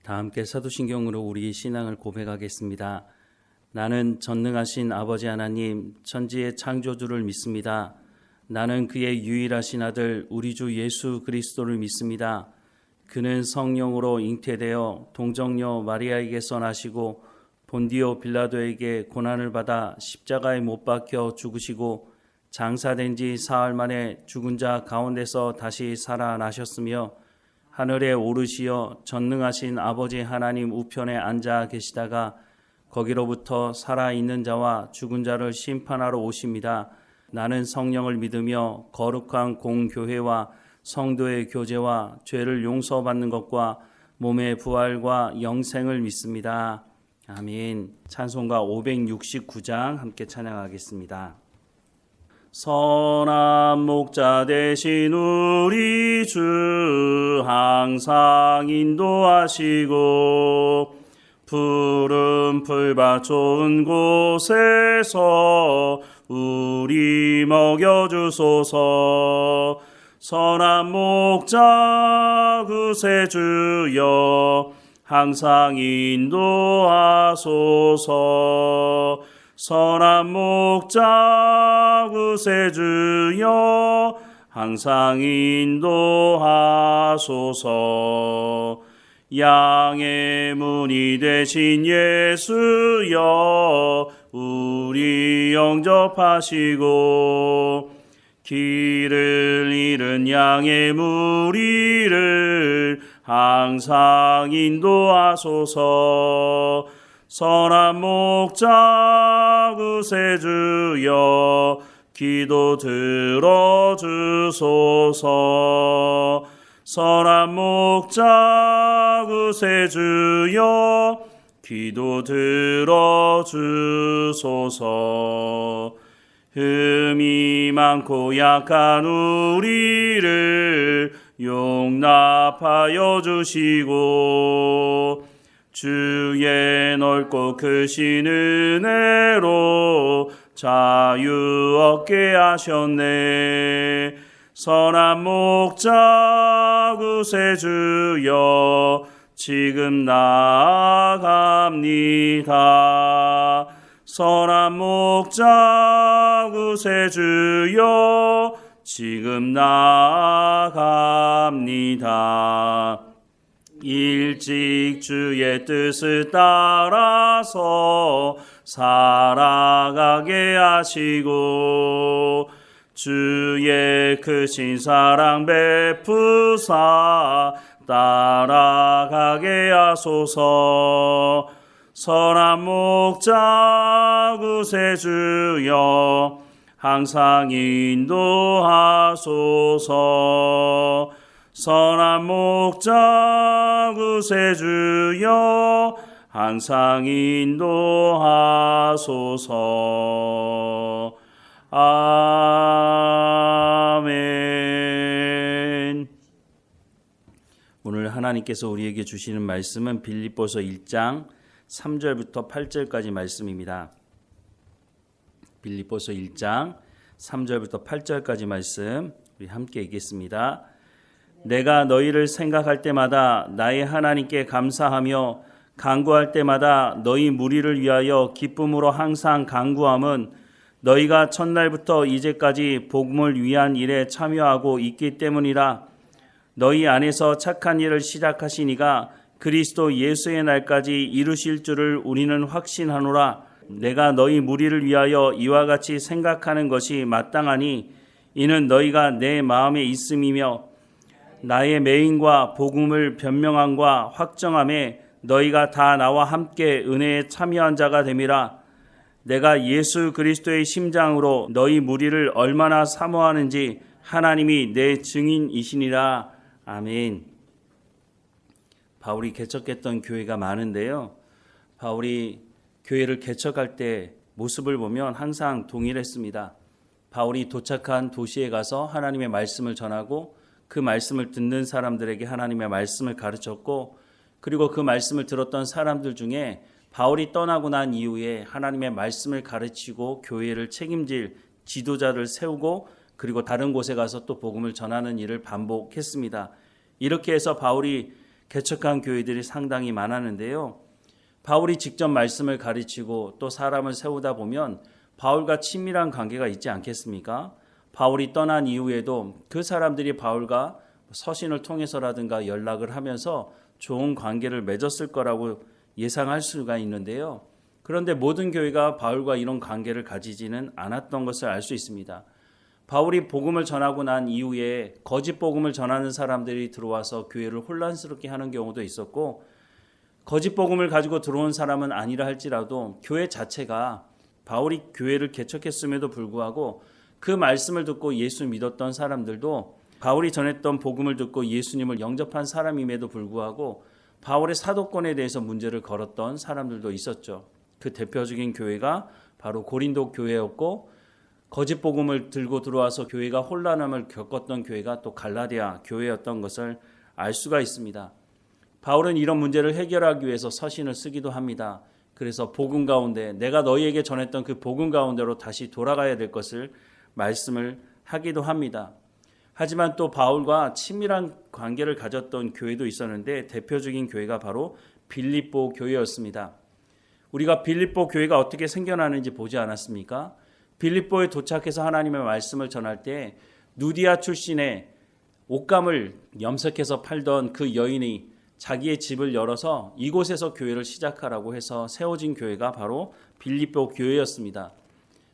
다 함께 사도신경으로 우리 신앙을 고백하겠습니다. 나는 전능하신 아버지 하나님, 천지의 창조주를 믿습니다. 나는 그의 유일하신 아들 우리 주 예수 그리스도를 믿습니다. 그는 성령으로 잉태되어 동정녀 마리아에게서 나시고 본디오 빌라도에게 고난을 받아 십자가에 못 박혀 죽으시고 장사된 지 사흘 만에 죽은 자 가운데서 다시 살아나셨으며 하늘에 오르시어 전능하신 아버지 하나님 우편에 앉아 계시다가 거기로부터 살아있는 자와 죽은 자를 심판하러 오십니다. 나는 성령을 믿으며 거룩한 공교회와 성도의 교제와 죄를 용서받는 것과 몸의 부활과 영생을 믿습니다. 아멘. 찬송가 569장 함께 찬양하겠습니다. 선한 목자 되신 우리 주 항상 인도하시고 푸른 풀밭 좋은 곳에서 우리 먹여주소서. 선한 목자 구세주여 항상 인도하소서. 선한 목자 구세주여 항상 인도하소서. 양의 문이 되신 예수여 우리 영접하시고 길을 잃은 양의 무리를 항상 인도하소서. 선한 목자 구세주여 기도 들어주소서. 선한 목자 구세주여 기도 들어주소서. 흠이 많고 약한 우리를 용납하여 주시고 주의 넓고 크신 은혜로 자유 얻게 하셨네. 선한 목자 구세주여 지금 나아갑니다. 선한 목자 구세주여 지금 나아갑니다. 일찍 주의 뜻을 따라서 살아가게 하시고 주의 크신 사랑 베푸사 따라가게 하소서. 선한 목자 구세주여 항상 인도하소서. 선한 목자 구세주여 항상 인도하소서. 아멘. 오늘 하나님께서 우리에게 주시는 말씀은 빌립보서 1장 3절부터 8절까지 말씀입니다. 빌립보서 1장 3절부터 8절까지 말씀 우리 함께 읽겠습니다. 내가 너희를 생각할 때마다 나의 하나님께 감사하며 간구할 때마다 너희 무리를 위하여 기쁨으로 항상 간구함은 너희가 첫날부터 이제까지 복음을 위한 일에 참여하고 있기 때문이라. 너희 안에서 착한 일을 시작하시니가 그리스도 예수의 날까지 이루실 줄을 우리는 확신하노라. 내가 너희 무리를 위하여 이와 같이 생각하는 것이 마땅하니 이는 너희가 내 마음에 있음이며 나의 매임과 복음을 변명함과 확정함에 너희가 다 나와 함께 은혜에 참여한 자가 됨이라. 내가 예수 그리스도의 심장으로 너희 무리를 얼마나 사모하는지 하나님이 내 증인이시니라. 아멘. 바울이 개척했던 교회가 많은데요. 바울이 교회를 개척할 때 모습을 보면 항상 동일했습니다. 바울이 도착한 도시에 가서 하나님의 말씀을 전하고 그 말씀을 듣는 사람들에게 하나님의 말씀을 가르쳤고 그리고 그 말씀을 들었던 사람들 중에 바울이 떠나고 난 이후에 하나님의 말씀을 가르치고 교회를 책임질 지도자를 세우고 그리고 다른 곳에 가서 또 복음을 전하는 일을 반복했습니다. 이렇게 해서 바울이 개척한 교회들이 상당히 많았는데요. 바울이 직접 말씀을 가르치고 또 사람을 세우다 보면 바울과 친밀한 관계가 있지 않겠습니까? 바울이 떠난 이후에도 그 사람들이 바울과 서신을 통해서라든가 연락을 하면서 좋은 관계를 맺었을 거라고 예상할 수가 있는데요. 그런데 모든 교회가 바울과 이런 관계를 가지지는 않았던 것을 알 수 있습니다. 바울이 복음을 전하고 난 이후에 거짓 복음을 전하는 사람들이 들어와서 교회를 혼란스럽게 하는 경우도 있었고, 거짓 복음을 가지고 들어온 사람은 아니라 할지라도 교회 자체가 바울이 교회를 개척했음에도 불구하고 그 말씀을 듣고 예수 믿었던 사람들도 바울이 전했던 복음을 듣고 예수님을 영접한 사람임에도 불구하고 바울의 사도권에 대해서 문제를 걸었던 사람들도 있었죠. 그 대표적인 교회가 바로 고린도 교회였고, 거짓 복음을 들고 들어와서 교회가 혼란함을 겪었던 교회가 또 갈라디아 교회였던 것을 알 수가 있습니다. 바울은 이런 문제를 해결하기 위해서 서신을 쓰기도 합니다. 그래서 복음 가운데 내가 너희에게 전했던 그 복음 가운데로 다시 돌아가야 될 것을 말씀을 하기도 합니다. 하지만 또 바울과 친밀한 관계를 가졌던 교회도 있었는데 대표적인 교회가 바로 빌립보 교회였습니다. 우리가 빌립보 교회가 어떻게 생겨나는지 보지 않았습니까? 빌립보에 도착해서 하나님의 말씀을 전할 때 누디아 출신의 옷감을 염색해서 팔던 그 여인이 자기의 집을 열어서 이곳에서 교회를 시작하라고 해서 세워진 교회가 바로 빌립보 교회였습니다.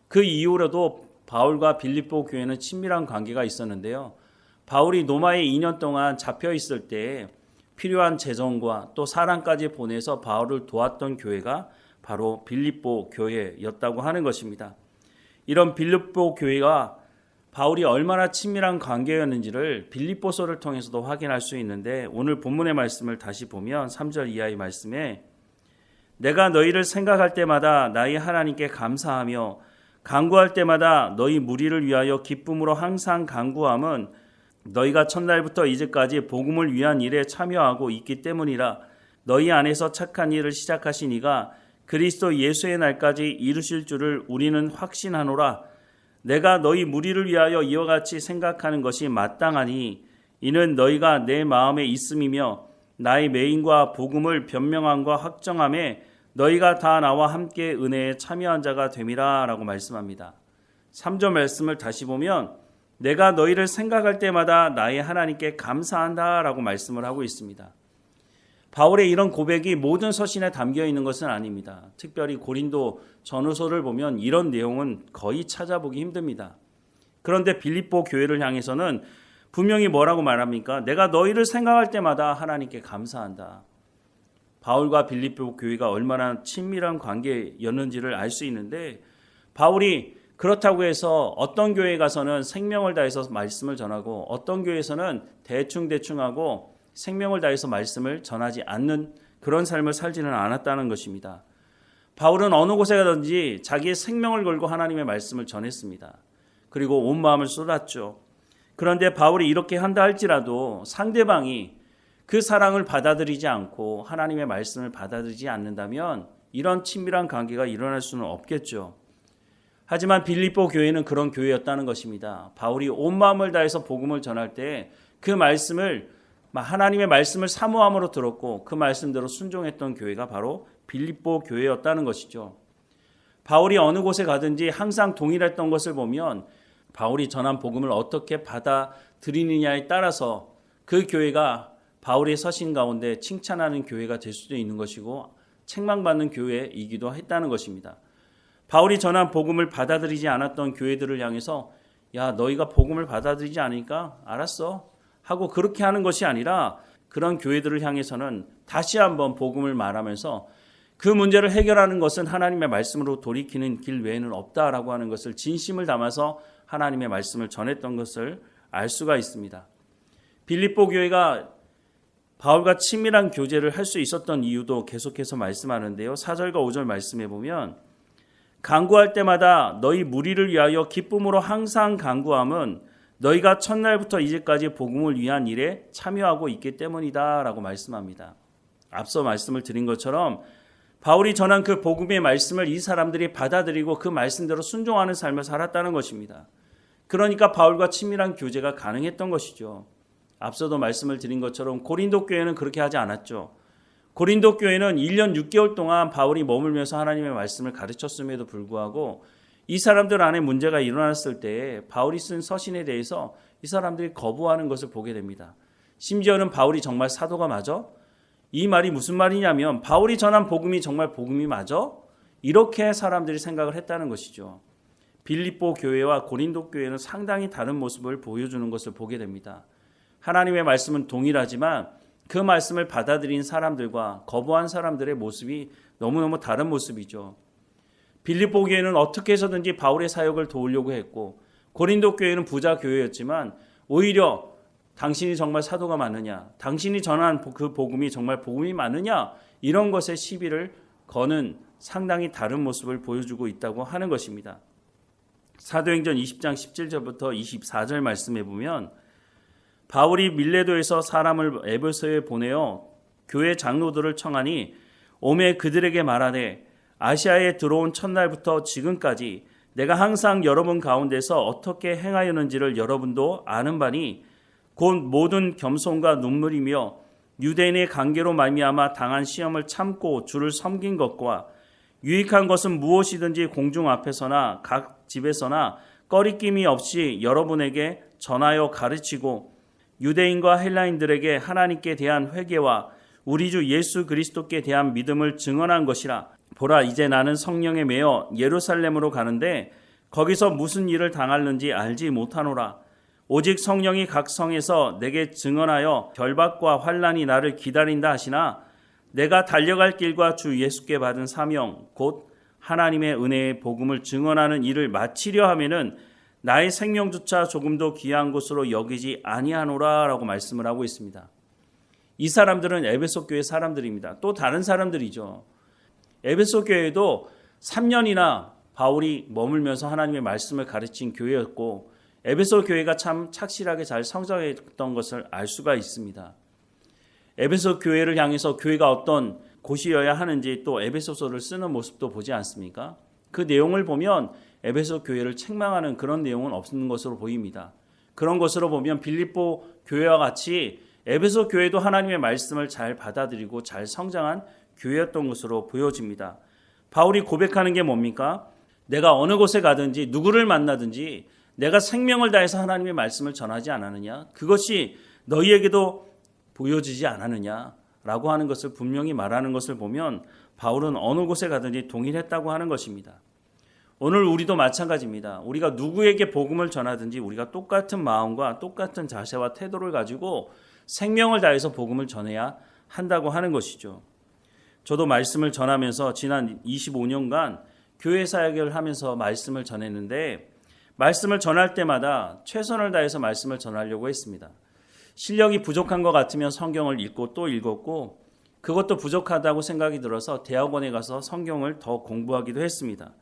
그 이후로도 바울과 빌립보 교회는 친밀한 관계가 있었는데요. 바울이 로마에 2년 동안 잡혀 있을 때 필요한 재정과 또 사람까지 보내서 바울을 도왔던 교회가 바로 빌립보 교회였다고 하는 것입니다. 이런 빌립보 교회가 바울이 얼마나 친밀한 관계였는지를 빌립보서를 통해서도 확인할 수 있는데, 오늘 본문의 말씀을 다시 보면 3절 이하의 말씀에 내가 너희를 생각할 때마다 나의 하나님께 감사하며 간구할 때마다 너희 무리를 위하여 기쁨으로 항상 간구함은 너희가 첫날부터 이제까지 복음을 위한 일에 참여하고 있기 때문이라. 너희 안에서 착한 일을 시작하신 이가 그리스도 예수의 날까지 이루실 줄을 우리는 확신하노라. 내가 너희 무리를 위하여 이와 같이 생각하는 것이 마땅하니 이는 너희가 내 마음에 있음이며 나의 매인과 복음을 변명함과 확정함에 너희가 다 나와 함께 은혜에 참여한 자가 됨이라 라고 말씀합니다. 3절 말씀을 다시 보면 내가 너희를 생각할 때마다 나의 하나님께 감사한다 라고 말씀을 하고 있습니다. 바울의 이런 고백이 모든 서신에 담겨 있는 것은 아닙니다. 특별히 고린도 전후서를 보면 이런 내용은 거의 찾아보기 힘듭니다. 그런데 빌립보 교회를 향해서는 분명히 뭐라고 말합니까? 내가 너희를 생각할 때마다 하나님께 감사한다. 바울과 빌립보 교회가 얼마나 친밀한 관계였는지를 알 수 있는데, 바울이 그렇다고 해서 어떤 교회에 가서는 생명을 다해서 말씀을 전하고 어떤 교회에서는 대충하고 생명을 다해서 말씀을 전하지 않는 그런 삶을 살지는 않았다는 것입니다. 바울은 어느 곳에 가든지 자기의 생명을 걸고 하나님의 말씀을 전했습니다. 그리고 온 마음을 쏟았죠. 그런데 바울이 이렇게 한다 할지라도 상대방이 그 사랑을 받아들이지 않고 하나님의 말씀을 받아들이지 않는다면 이런 친밀한 관계가 일어날 수는 없겠죠. 하지만 빌립보 교회는 그런 교회였다는 것입니다. 바울이 온 마음을 다해서 복음을 전할 때 그 말씀을, 하나님의 말씀을 사모함으로 들었고 그 말씀대로 순종했던 교회가 바로 빌립보 교회였다는 것이죠. 바울이 어느 곳에 가든지 항상 동일했던 것을 보면 바울이 전한 복음을 어떻게 받아들이느냐에 따라서 그 교회가 바울의 서신 가운데 칭찬하는 교회가 될 수도 있는 것이고 책망받는 교회이기도 했다는 것입니다. 바울이 전한 복음을 받아들이지 않았던 교회들을 향해서 야, 너희가 복음을 받아들이지 않으니까 알았어 하고 그렇게 하는 것이 아니라 그런 교회들을 향해서는 다시 한번 복음을 말하면서 그 문제를 해결하는 것은 하나님의 말씀으로 돌이키는 길 외에는 없다라고 하는 것을 진심을 담아서 하나님의 말씀을 전했던 것을 알 수가 있습니다. 빌립보 교회가 바울과 친밀한 교제를 할 수 있었던 이유도 계속해서 말씀하는데요. 4절과 5절 말씀해 보면 간구할 때마다 너희 무리를 위하여 기쁨으로 항상 간구함은 너희가 첫날부터 이제까지 복음을 위한 일에 참여하고 있기 때문이다 라고 말씀합니다. 앞서 말씀을 드린 것처럼 바울이 전한 그 복음의 말씀을 이 사람들이 받아들이고 그 말씀대로 순종하는 삶을 살았다는 것입니다. 그러니까 바울과 친밀한 교제가 가능했던 것이죠. 앞서도 말씀을 드린 것처럼 고린도 교회는 그렇게 하지 않았죠. 고린도 교회는 1년 6개월 동안 바울이 머물면서 하나님의 말씀을 가르쳤음에도 불구하고 이 사람들 안에 문제가 일어났을 때 바울이 쓴 서신에 대해서 이 사람들이 거부하는 것을 보게 됩니다. 심지어는 바울이 정말 사도가 맞아? 이 말이 무슨 말이냐면 바울이 전한 복음이 정말 복음이 맞아? 이렇게 사람들이 생각을 했다는 것이죠. 빌립보 교회와 고린도 교회는 상당히 다른 모습을 보여주는 것을 보게 됩니다. 하나님의 말씀은 동일하지만 그 말씀을 받아들인 사람들과 거부한 사람들의 모습이 너무너무 다른 모습이죠. 빌립보 교회는 어떻게 해서든지 바울의 사역을 도우려고 했고 고린도 교회는 부자 교회였지만 오히려 당신이 정말 사도가 맞느냐, 당신이 전한 그 복음이 정말 복음이 맞느냐, 이런 것에 시비를 거는 상당히 다른 모습을 보여주고 있다고 하는 것입니다. 사도행전 20장 17절부터 24절 말씀에 보면 바울이 밀레도에서 사람을 에베소에 보내어 교회 장로들을 청하니 오매 그들에게 말하되 아시아에 들어온 첫날부터 지금까지 내가 항상 여러분 가운데서 어떻게 행하였는지를 여러분도 아는 바니 곧 모든 겸손과 눈물이며 유대인의 관계로 말미암아 당한 시험을 참고 주를 섬긴 것과 유익한 것은 무엇이든지 공중 앞에서나 각 집에서나 꺼리낌이 없이 여러분에게 전하여 가르치고 유대인과 헬라인들에게 하나님께 대한 회개와 우리 주 예수 그리스도께 대한 믿음을 증언한 것이라. 보라, 이제 나는 성령에 매여 예루살렘으로 가는데 거기서 무슨 일을 당할는지 알지 못하노라. 오직 성령이 각 성에서 내게 증언하여 결박과 환난이 나를 기다린다 하시나 내가 달려갈 길과 주 예수께 받은 사명 곧 하나님의 은혜의 복음을 증언하는 일을 마치려 하면은 나의 생명조차 조금도 귀한 것으로 여기지 아니하노라 라고 말씀을 하고 있습니다. 이 사람들은 에베소 교회 사람들입니다. 또 다른 사람들이죠. 에베소 교회도 3년이나 바울이 머물면서 하나님의 말씀을 가르친 교회였고 에베소 교회가 참 착실하게 잘 성장했던 것을 알 수가 있습니다. 에베소 교회를 향해서 교회가 어떤 곳이어야 하는지 또 에베소서를 쓰는 모습도 보지 않습니까? 그 내용을 보면 에베소 교회를 책망하는 그런 내용은 없는 것으로 보입니다. 그런 것으로 보면 빌립보 교회와 같이 에베소 교회도 하나님의 말씀을 잘 받아들이고 잘 성장한 교회였던 것으로 보여집니다. 바울이 고백하는 게 뭡니까? 내가 어느 곳에 가든지 누구를 만나든지 내가 생명을 다해서 하나님의 말씀을 전하지 않았느냐? 그것이 너희에게도 보여지지 않았느냐라고 하는 것을 분명히 말하는 것을 보면 바울은 어느 곳에 가든지 동일했다고 하는 것입니다. 오늘 우리도 마찬가지입니다. 우리가 누구에게 복음을 전하든지 우리가 똑같은 마음과 똑같은 자세와 태도를 가지고 생명을 다해서 복음을 전해야 한다고 하는 것이죠. 저도 말씀을 전하면서 지난 25년간 교회 사역을 하면서 말씀을 전했는데 말씀을 전할 때마다 최선을 다해서 말씀을 전하려고 했습니다. 실력이 부족한 것 같으면 성경을 읽고 또 읽었고 그것도 부족하다고 생각이 들어서 대학원에 가서 성경을 더 공부하기도 했습니다.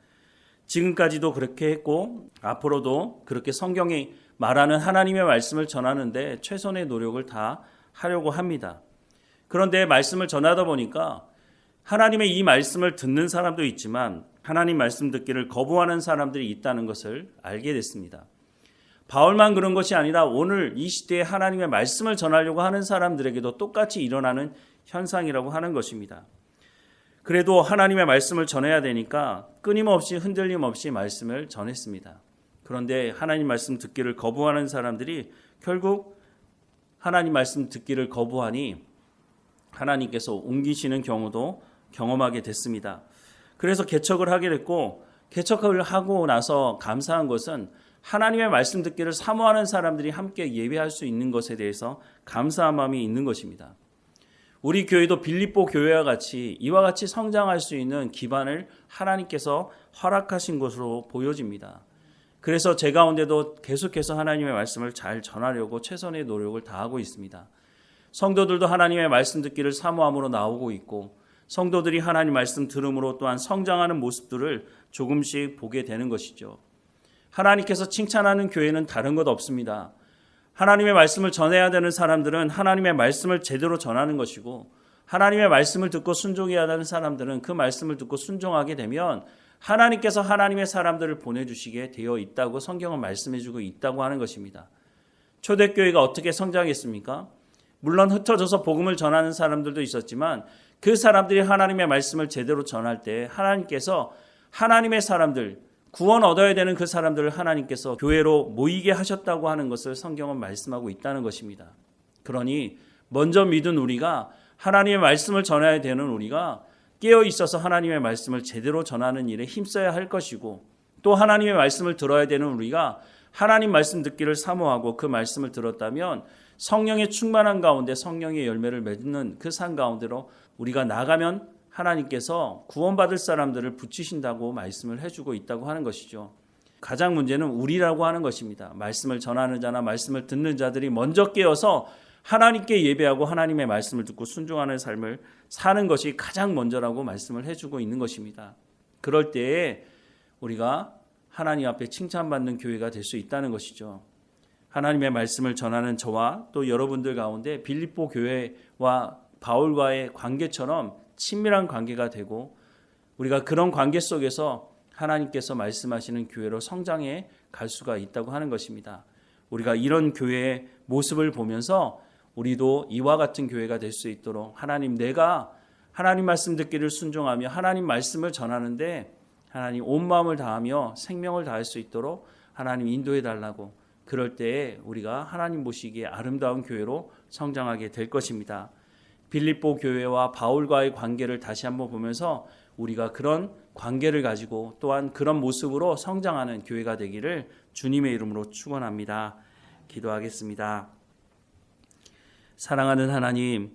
지금까지도 그렇게 했고 앞으로도 그렇게 성경이 말하는 하나님의 말씀을 전하는데 최선의 노력을 다 하려고 합니다. 그런데 말씀을 전하다 보니까 하나님의 이 말씀을 듣는 사람도 있지만 하나님 말씀 듣기를 거부하는 사람들이 있다는 것을 알게 됐습니다. 바울만 그런 것이 아니라 오늘 이 시대에 하나님의 말씀을 전하려고 하는 사람들에게도 똑같이 일어나는 현상이라고 하는 것입니다. 그래도 하나님의 말씀을 전해야 되니까 끊임없이 흔들림 없이 말씀을 전했습니다. 그런데 하나님 말씀 듣기를 거부하는 사람들이 결국 하나님 말씀 듣기를 거부하니 하나님께서 옮기시는 경우도 경험하게 됐습니다. 그래서 개척을 하게 됐고 개척을 하고 나서 감사한 것은 하나님의 말씀 듣기를 사모하는 사람들이 함께 예배할 수 있는 것에 대해서 감사한 마음이 있는 것입니다. 우리 교회도 빌립보 교회와 같이 이와 같이 성장할 수 있는 기반을 하나님께서 허락하신 것으로 보여집니다. 그래서 제 가운데도 계속해서 하나님의 말씀을 잘 전하려고 최선의 노력을 다하고 있습니다. 성도들도 하나님의 말씀 듣기를 사모함으로 나오고 있고 성도들이 하나님 말씀 들음으로 또한 성장하는 모습들을 조금씩 보게 되는 것이죠. 하나님께서 칭찬하는 교회는 다른 것 없습니다. 하나님의 말씀을 전해야 되는 사람들은 하나님의 말씀을 제대로 전하는 것이고 하나님의 말씀을 듣고 순종해야 하는 사람들은 그 말씀을 듣고 순종하게 되면 하나님께서 하나님의 사람들을 보내주시게 되어 있다고 성경은 말씀해주고 있다고 하는 것입니다. 초대교회가 어떻게 성장했습니까? 물론 흩어져서 복음을 전하는 사람들도 있었지만 그 사람들이 하나님의 말씀을 제대로 전할 때 하나님께서 하나님의 사람들, 구원 얻어야 되는 그 사람들을 하나님께서 교회로 모이게 하셨다고 하는 것을 성경은 말씀하고 있다는 것입니다. 그러니 먼저 믿은 우리가 하나님의 말씀을 전해야 되는 우리가 깨어 있어서 하나님의 말씀을 제대로 전하는 일에 힘써야 할 것이고, 또 하나님의 말씀을 들어야 되는 우리가 하나님 말씀 듣기를 사모하고 그 말씀을 들었다면 성령의 충만한 가운데 성령의 열매를 맺는 그 산 가운데로 우리가 나가면 하나님께서 구원받을 사람들을 붙이신다고 말씀을 해주고 있다고 하는 것이죠. 가장 문제는 우리라고 하는 것입니다. 말씀을 전하는 자나 말씀을 듣는 자들이 먼저 깨어서 하나님께 예배하고 하나님의 말씀을 듣고 순종하는 삶을 사는 것이 가장 먼저라고 말씀을 해주고 있는 것입니다. 그럴 때에 우리가 하나님 앞에 칭찬받는 교회가 될 수 있다는 것이죠. 하나님의 말씀을 전하는 저와 또 여러분들 가운데 빌립보 교회와 바울과의 관계처럼 친밀한 관계가 되고, 우리가 그런 관계 속에서 하나님께서 말씀하시는 교회로 성장해 갈 수가 있다고 하는 것입니다. 우리가 이런 교회의 모습을 보면서 우리도 이와 같은 교회가 될 수 있도록 하나님, 내가 하나님 말씀 듣기를 순종하며 하나님 말씀을 전하는데 하나님 온 마음을 다하며 생명을 다할 수 있도록 하나님 인도해 달라고, 그럴 때에 우리가 하나님 보시기에 아름다운 교회로 성장하게 될 것입니다. 빌립보 교회와 바울과의 관계를 다시 한번 보면서 우리가 그런 관계를 가지고 또한 그런 모습으로 성장하는 교회가 되기를 주님의 이름으로 축원합니다. 기도하겠습니다. 사랑하는 하나님,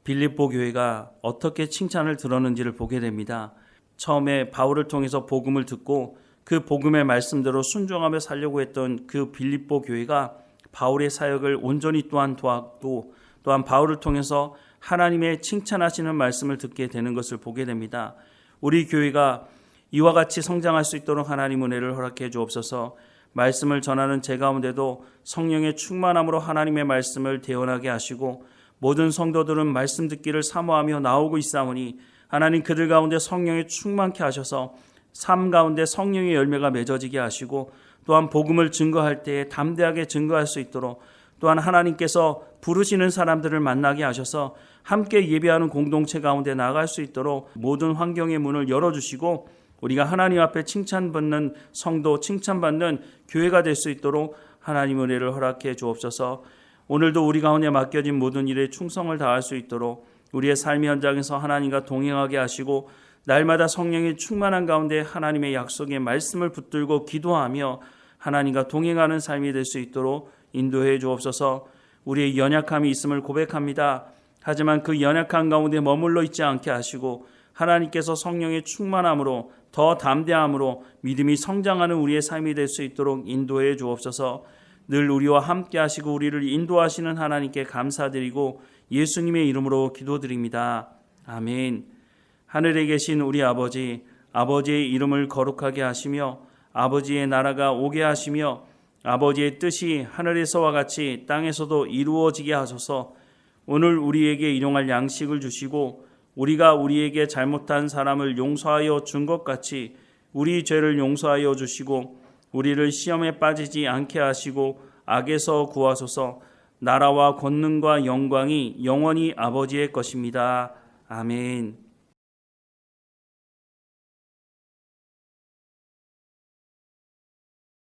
빌립보 교회가 어떻게 칭찬을 들었는지를 보게 됩니다. 처음에 바울을 통해서 복음을 듣고 그 복음의 말씀대로 순종하며 살려고 했던 그 빌립보 교회가 바울의 사역을 온전히 또한 도왔고, 또한 바울을 통해서 하나님의 칭찬하시는 말씀을 듣게 되는 것을 보게 됩니다. 우리 교회가 이와 같이 성장할 수 있도록 하나님 은혜를 허락해 주옵소서. 말씀을 전하는 제 가운데도 성령의 충만함으로 하나님의 말씀을 대언하게 하시고, 모든 성도들은 말씀 듣기를 사모하며 나오고 있사오니 하나님 그들 가운데 성령이 충만케 하셔서 삶 가운데 성령의 열매가 맺어지게 하시고, 또한 복음을 증거할 때에 담대하게 증거할 수 있도록, 또한 하나님께서 부르시는 사람들을 만나게 하셔서 함께 예배하는 공동체 가운데 나아갈 수 있도록 모든 환경의 문을 열어주시고, 우리가 하나님 앞에 칭찬받는 성도, 칭찬받는 교회가 될 수 있도록 하나님 은혜를 허락해 주옵소서. 오늘도 우리 가운데 맡겨진 모든 일에 충성을 다할 수 있도록 우리의 삶의 현장에서 하나님과 동행하게 하시고, 날마다 성령이 충만한 가운데 하나님의 약속의 말씀을 붙들고 기도하며 하나님과 동행하는 삶이 될 수 있도록 인도해 주옵소서. 우리의 연약함이 있음을 고백합니다. 하지만 그 연약한 가운데 머물러 있지 않게 하시고, 하나님께서 성령의 충만함으로 더 담대함으로 믿음이 성장하는 우리의 삶이 될 수 있도록 인도해 주옵소서. 늘 우리와 함께 하시고 우리를 인도하시는 하나님께 감사드리고 예수님의 이름으로 기도드립니다. 아멘. 하늘에 계신 우리 아버지, 아버지의 이름을 거룩하게 하시며 아버지의 나라가 오게 하시며 아버지의 뜻이 하늘에서와 같이 땅에서도 이루어지게 하소서. 오늘 우리에게 일용할 양식을 주시고 우리가 우리에게 잘못한 사람을 용서하여 준 것 같이 우리 죄를 용서하여 주시고 우리를 시험에 빠지지 않게 하시고 악에서 구하소서. 나라와 권능과 영광이 영원히 아버지의 것입니다. 아멘.